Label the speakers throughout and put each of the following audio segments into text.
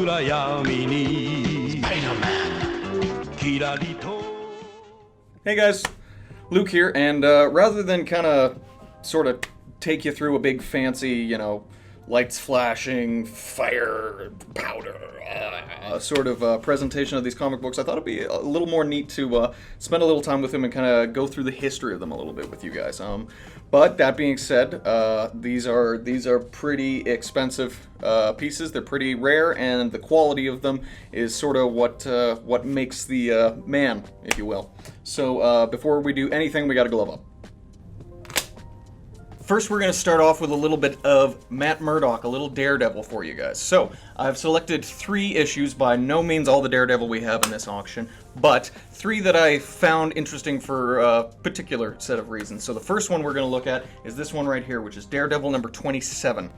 Speaker 1: 暗闇に Spider-Man キラリと
Speaker 2: Hey guys, Luke here, and rather than kind of sort of take you through a big fancy, lights flashing, fire, powder, sort of presentation of these comic books, I thought it'd be a little more neat to spend a little time with them and kind of go through the history of them a little bit with you guys. But that being said, these are pretty expensive pieces. They're pretty rare, and the quality of them is sort of what makes the man, if you will. So before we do anything, we got to glove up. First, we're going to start off with a little bit of Matt Murdock, a little Daredevil for you guys. So, I've selected 3 issues, by no means all the Daredevil we have in this auction, but 3 that I found interesting for a particular set of reasons. So the first one we're going to look at is this one right here, which is Daredevil number 27.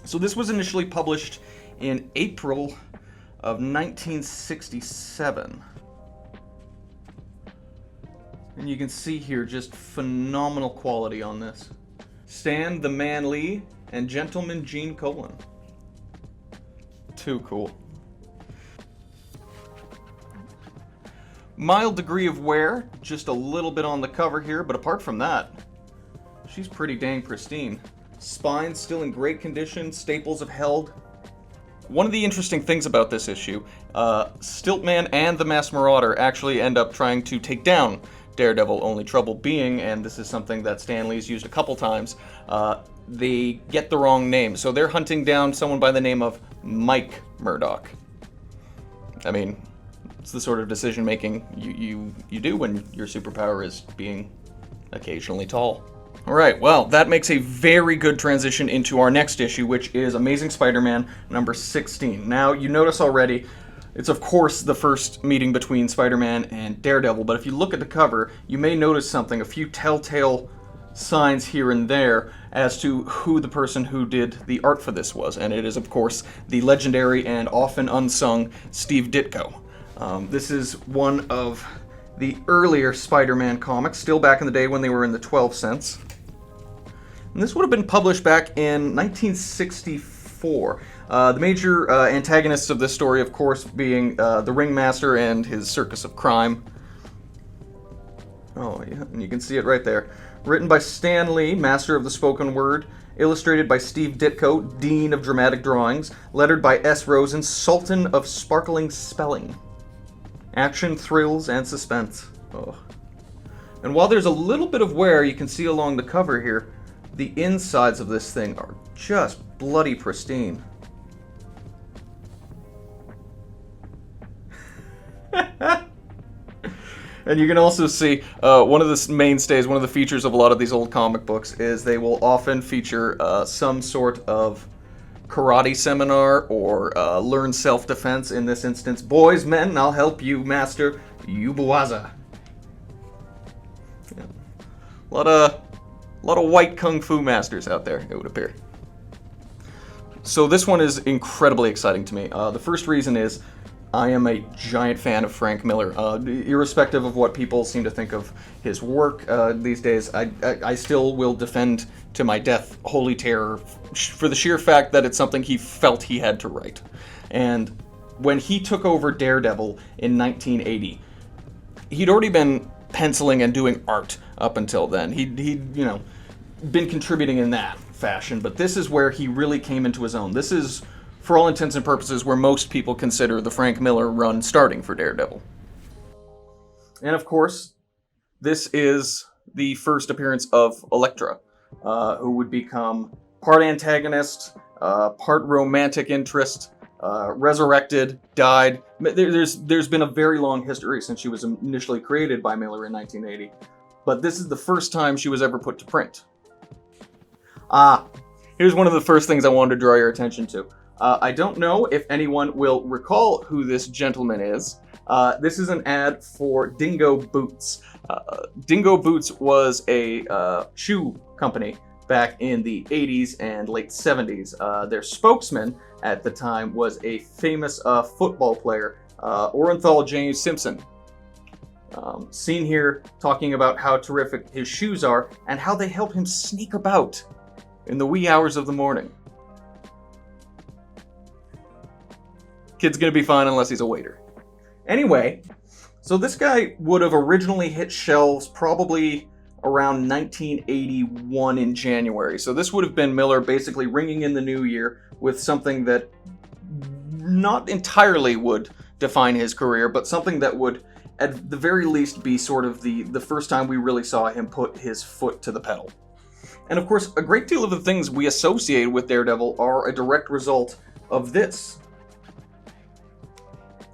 Speaker 2: So this was initially published in April of 1967. And you can see here just phenomenal quality on this. Stan the Man Lee and Gentleman Gene Colan. Too cool. Mild degree of wear, just a little bit on the cover here, but apart from that, she's pretty dang pristine. Spine still in great condition, staples have held. One of the interesting things about this issue, Stiltman and the Masked Marauder actually end up trying to take down Daredevil, only trouble being, and this is something that Stan Lee's used a couple times, they get the wrong name. So they're hunting down someone by the name of Mike Murdock. I mean, it's the sort of decision making you do when your superpower is being occasionally tall. Alright, well, that makes a very good transition into our next issue, which is Amazing Spider-Man number 16. Now, you notice already, it's of course the first meeting between Spider-Man and Daredevil, but if you look at the cover, you may notice something, a few telltale signs here and there as to who the person who did the art for this was, and it is of course the legendary and often unsung Steve Ditko. This is one of the earlier Spider-Man comics, still back in the day when they were in the 12 cents. And this would have been published back in 1964. The major antagonists of this story, of course, being the Ringmaster and his Circus of Crime. Oh, yeah, and you can see it right there. Written by Stan Lee, master of the spoken word. Illustrated by Steve Ditko, Dean of Dramatic Drawings. Lettered by S. Rosen, Sultan of Sparkling Spelling. Action, thrills, and suspense. Oh. And while there's a little bit of wear you can see along the cover here, the insides of this thing are just bloody pristine. And you can also see one of the mainstays, one of the features of a lot of these old comic books is they will often feature some sort of karate seminar or learn self-defense. In this instance, boys, men, I'll help you master Yubuwaza. Yeah. A lot of white kung fu masters out there, it would appear. So this one is incredibly exciting to me. The first reason is I am a giant fan of Frank Miller. Irrespective of what people seem to think of his work these days, I still will defend to my death Holy Terror for the sheer fact that it's something he felt he had to write. And when he took over Daredevil in 1980, he'd already been penciling and doing art up until then. He'd been contributing in that fashion, but this is where he really came into his own. This is, for all intents and purposes, where most people consider the Frank Miller run starting for Daredevil. And of course, this is the first appearance of Elektra, who would become part antagonist, part romantic interest, resurrected, died. There's been a very long history since she was initially created by Miller in 1980, but this is the first time she was ever put to print. Here's one of the first things I wanted to draw your attention to. I don't know if anyone will recall who this gentleman is. This is an ad for Dingo Boots. Dingo Boots was a shoe company back in the 80s and late 70s. Their spokesman at the time was a famous football player, Orenthal James Simpson. Seen here talking about how terrific his shoes are and how they help him sneak about in the wee hours of the morning. Kid's gonna be fine unless he's a waiter. Anyway, so this guy would have originally hit shelves probably around 1981 in January. So this would have been Miller basically ringing in the new year with something that not entirely would define his career, but something that would at the very least be sort of the first time we really saw him put his foot to the pedal. And of course, a great deal of the things we associate with Daredevil are a direct result of this.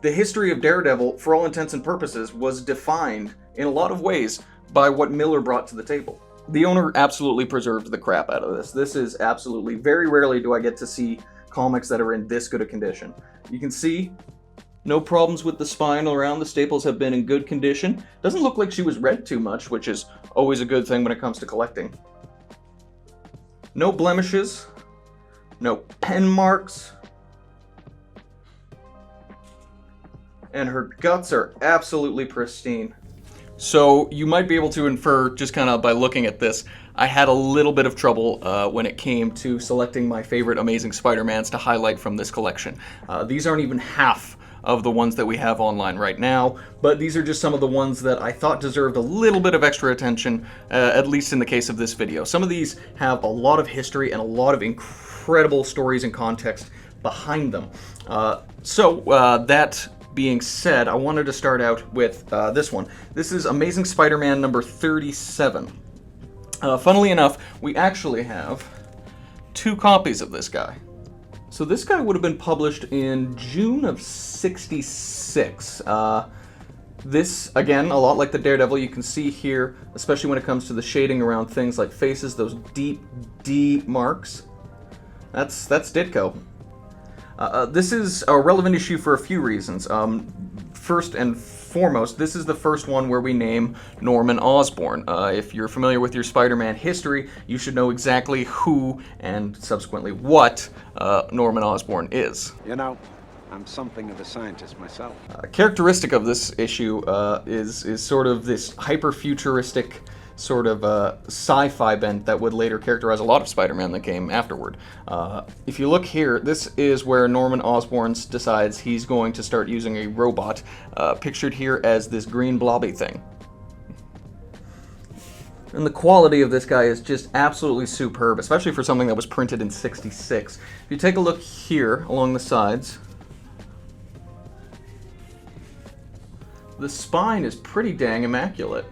Speaker 2: The history of Daredevil, for all intents and purposes, was defined in a lot of ways by what Miller brought to the table. The owner absolutely preserved the crap out of this. This is absolutely, very rarely do I get to see comics that are in this good a condition. You can see no problems with the spine around. The staples have been in good condition. Doesn't look like she was read too much, which is always a good thing when it comes to collecting. No blemishes, no pen marks, and her guts are absolutely pristine. So you might be able to infer, just kind of by looking at this, I had a little bit of trouble when it came to selecting my favorite Amazing Spider-Mans to highlight from this collection. These aren't even half of the ones that we have online right now, but these are just some of the ones that I thought deserved a little bit of extra attention, at least in the case of this video. Some of these have a lot of history and a lot of incredible stories and context behind them. That being said, I wanted to start out with this one. This is Amazing Spider-Man number 37. Funnily enough, we actually have 2 copies of this guy. So this guy would have been published in June of '66. This, again, a lot like the Daredevil, you can see here, especially when it comes to the shading around things like faces, those deep, deep marks. That's Ditko. This is a relevant issue for a few reasons. First and foremost, this is the first one where we name Norman Osborn. If you're familiar with your Spider-Man history, you should know exactly who and subsequently what Norman Osborn is.
Speaker 3: You know, I'm something of a scientist myself.
Speaker 2: A characteristic of this issue is sort of this hyper-futuristic sort of sci-fi bent that would later characterize a lot of Spider-Man that came afterward. If you look here, this is where Norman Osborn decides he's going to start using a robot, pictured here as this green blobby thing. And the quality of this guy is just absolutely superb, especially for something that was printed in '66. If you take a look here along the sides, the spine is pretty dang immaculate.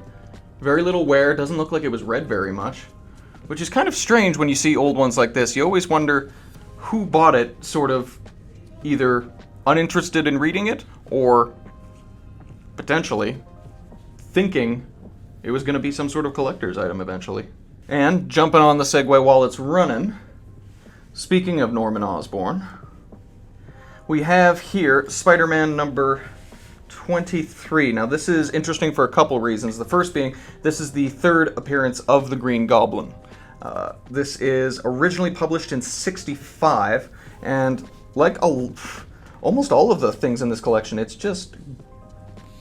Speaker 2: Very little wear, doesn't look like it was read very much, which is kind of strange when you see old ones like this. You always wonder who bought it, sort of either uninterested in reading it or potentially thinking it was going to be some sort of collector's item eventually. And jumping on the segue while it's running, speaking of Norman Osborn, we have here Spider-Man number 23. Now this is interesting for a couple reasons. The first being, this is the 3rd appearance of the Green Goblin. This is originally published in '65, and like almost all of the things in this collection, it's just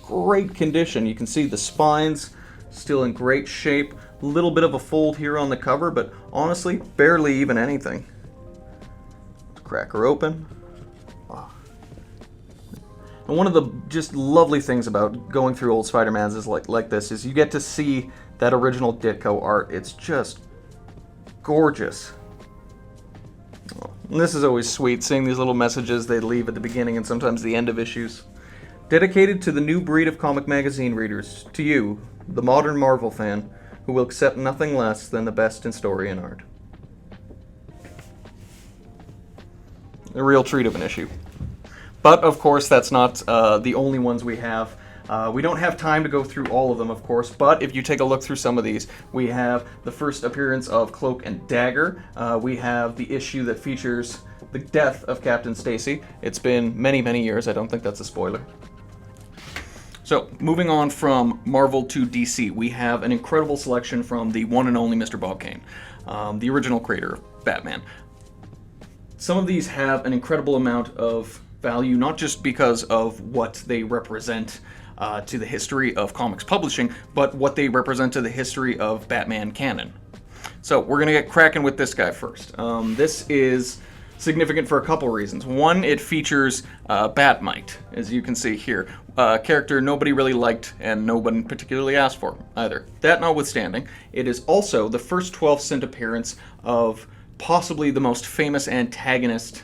Speaker 2: great condition. You can see the spines still in great shape. A little bit of a fold here on the cover, but honestly, barely even anything. Let's crack her open. And one of the just lovely things about going through old Spider-Mans is like this is you get to see that original Ditko art. It's just gorgeous. And this is always sweet, seeing these little messages they leave at the beginning and sometimes the end of issues. Dedicated to the new breed of comic magazine readers, to you, the modern Marvel fan, who will accept nothing less than the best in story and art. A real treat of an issue. But, of course, that's not the only ones we have. We don't have time to go through all of them, of course, but if you take a look through some of these, we have the first appearance of Cloak and Dagger. We have the issue that features the death of Captain Stacy. It's been many, many years. I don't think that's a spoiler. So, moving on from Marvel to DC, we have an incredible selection from the one and only Mr. Bob Kane, the original creator of Batman. Some of these have an incredible amount of value, not just because of what they represent to the history of comics publishing, but what they represent to the history of Batman canon. So we're going to get cracking with this guy first. This is significant for a couple reasons. One, it features Batmite, as you can see here. A character nobody really liked and no one particularly asked for either. That notwithstanding, it is also the first 12-cent appearance of possibly the most famous antagonist,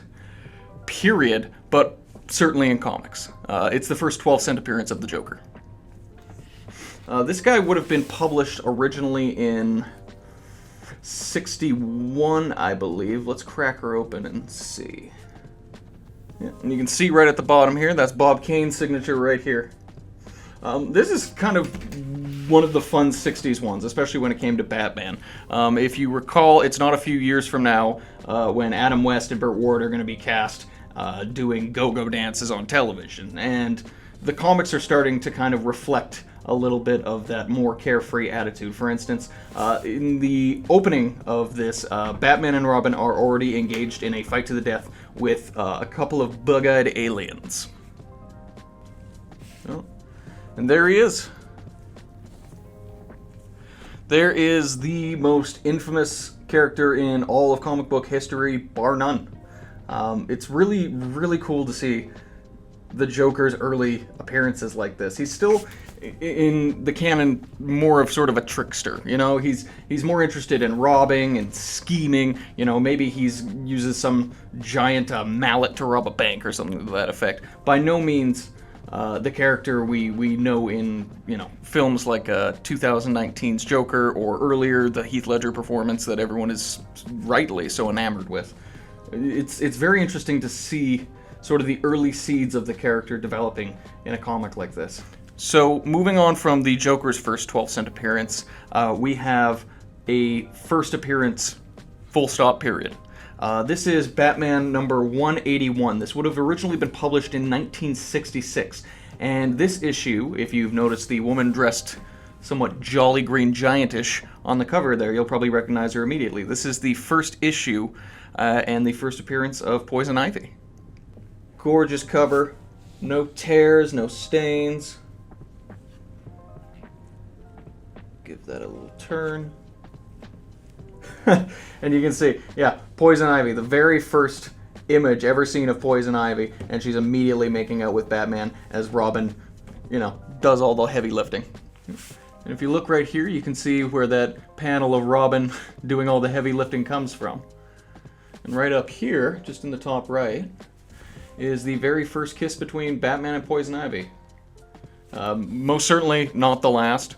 Speaker 2: period, but certainly in comics. It's the first 12-cent appearance of the Joker. This guy would have been published originally in 61, I believe. Let's crack her open and see. Yeah, and you can see right at the bottom here, that's Bob Kane's signature right here. This is kind of one of the fun 60s ones, especially when it came to Batman. If you recall, it's not a few years from now when Adam West and Burt Ward are going to be cast doing go-go dances on television. And the comics are starting to kind of reflect a little bit of that more carefree attitude. For instance, in the opening of this, Batman and Robin are already engaged in a fight to the death with a couple of bug-eyed aliens. Oh, and there he is. There is the most infamous character in all of comic book history, bar none. It's really, really cool to see the Joker's early appearances like this. He's still, in the canon, more of sort of a trickster. You know, he's more interested in robbing and scheming. You know, maybe uses some giant mallet to rob a bank or something to that effect. By no means the character we know in, you know, films like 2019's Joker, or earlier the Heath Ledger performance that everyone is rightly so enamored with. It's very interesting to see sort of the early seeds of the character developing in a comic like this. So, moving on from the Joker's first 12-cent appearance, we have a first appearance, full stop, period. This is Batman number 181. This would have originally been published in 1966. And this issue, if you've noticed the woman dressed somewhat Jolly Green Giantish on the cover there, you'll probably recognize her immediately. This is the first issue and the first appearance of Poison Ivy. Gorgeous cover, no tears, no stains. Give that a little turn. And you can see, yeah, Poison Ivy, the very first image ever seen of Poison Ivy, and she's immediately making out with Batman as Robin, you know, does all the heavy lifting. And if you look right here, you can see where that panel of Robin doing all the heavy lifting comes from. And right up here, just in the top right, is the very first kiss between Batman and Poison Ivy. Most certainly not the last.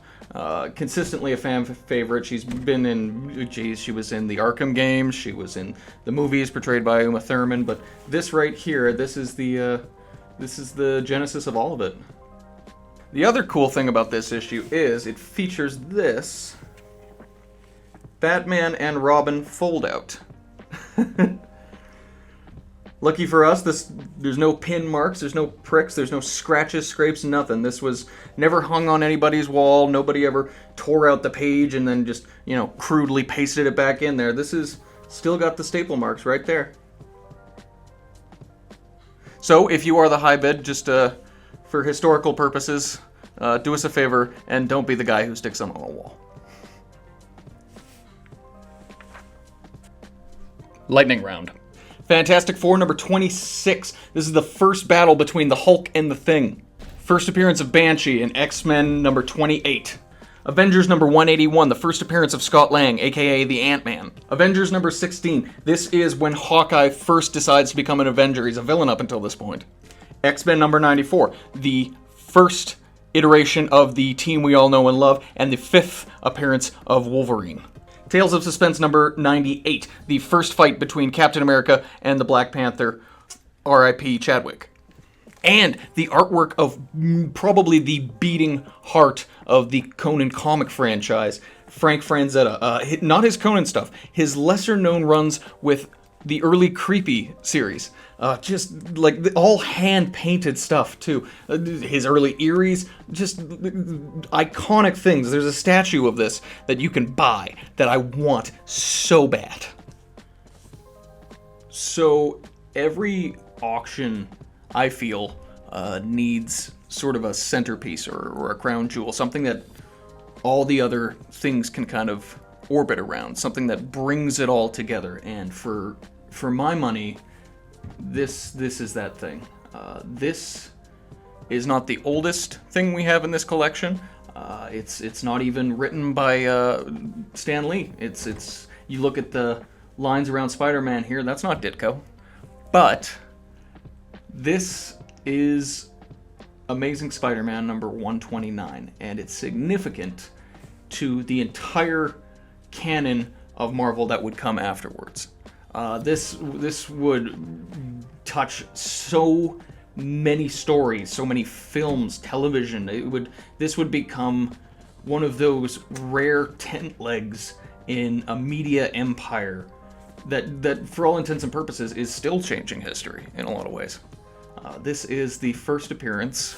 Speaker 2: Consistently a fan favorite. She's been in, she was in the Arkham games, she was in the movies portrayed by Uma Thurman, but this right here, this is the genesis of all of it. The other cool thing about this issue is it features this Batman and Robin fold-out. Lucky for us, there's no pin marks, there's no pricks, there's no scratches, scrapes, nothing. This was never hung on anybody's wall. Nobody ever tore out the page and then just, you know, crudely pasted it back in there. This is still got the staple marks right there. So, if you are the high bid, just for historical purposes, do us a favor and don't be the guy who sticks them on a wall. Lightning round. Fantastic Four number 26. This is the first battle between the Hulk and the Thing. First appearance of Banshee in X-Men number 28. Avengers number 181, the first appearance of Scott Lang, aka the Ant-Man. Avengers number 16. This is when Hawkeye first decides to become an Avenger. He's a villain up until this point. X-Men number 94, the first iteration of the team we all know and love, and the fifth appearance of Wolverine. Tales of Suspense number 98, the first fight between Captain America and the Black Panther, R.I.P. Chadwick. And the artwork of probably the beating heart of the Conan comic franchise, Frank Franzetta. Not his Conan stuff, his lesser-known runs with the early Creepy series. Just like all hand-painted stuff, too. His early Eries, just iconic things. There's a statue of this that you can buy that I want so bad. So every auction, I feel, needs sort of a centerpiece or a crown jewel, something that all the other things can kind of orbit around, something that brings it all together. And for for my money, this is that thing. This is not the oldest thing we have in this collection. It's not even written by Stan Lee. It's you look at the lines around Spider-Man here, that's not Ditko. But this is Amazing Spider-Man number 129, and it's significant to the entire canon of Marvel that would come afterwards. This would touch so many stories, so many films, television. This would become one of those rare tent legs in a media empire that for all intents and purposes is still changing history in a lot of ways. This is the first appearance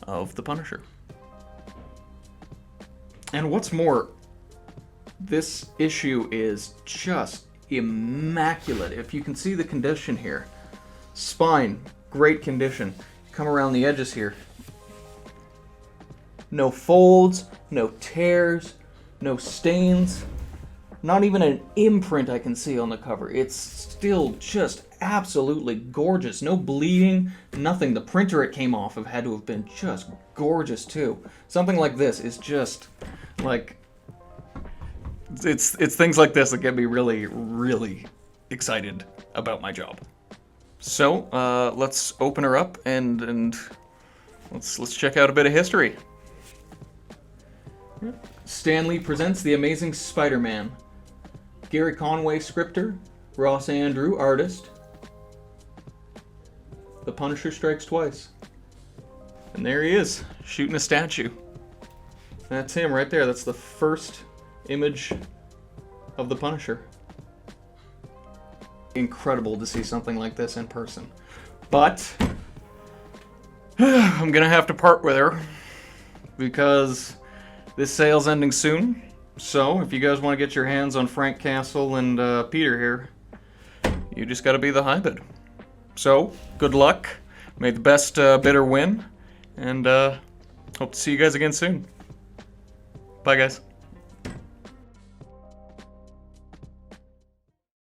Speaker 2: of the Punisher. And what's more, this issue is just immaculate. If you can see the condition here. Spine, great condition. Come around the edges here. No folds, no tears, no stains. Not even an imprint I can see on the cover. It's still just absolutely gorgeous. No bleeding, nothing. The printer it came off of had to have been just gorgeous too. Something like this is just like... It's things like this that get me really, really excited about my job. So, let's open her up and let's check out a bit of history. Stan Lee presents The Amazing Spider-Man. Gary Conway, scripter. Ross Andrew, artist. The Punisher strikes twice. And there he is, shooting a statue. That's him right there. That's the first image of the Punisher. Incredible to see something like this in person. But I'm gonna have to part with her because this sale's ending soon. So if you guys want to get your hands on Frank Castle and Peter here, you just gotta be the high bid. So good luck, may the best bidder win, and hope to see you guys again soon. Bye guys.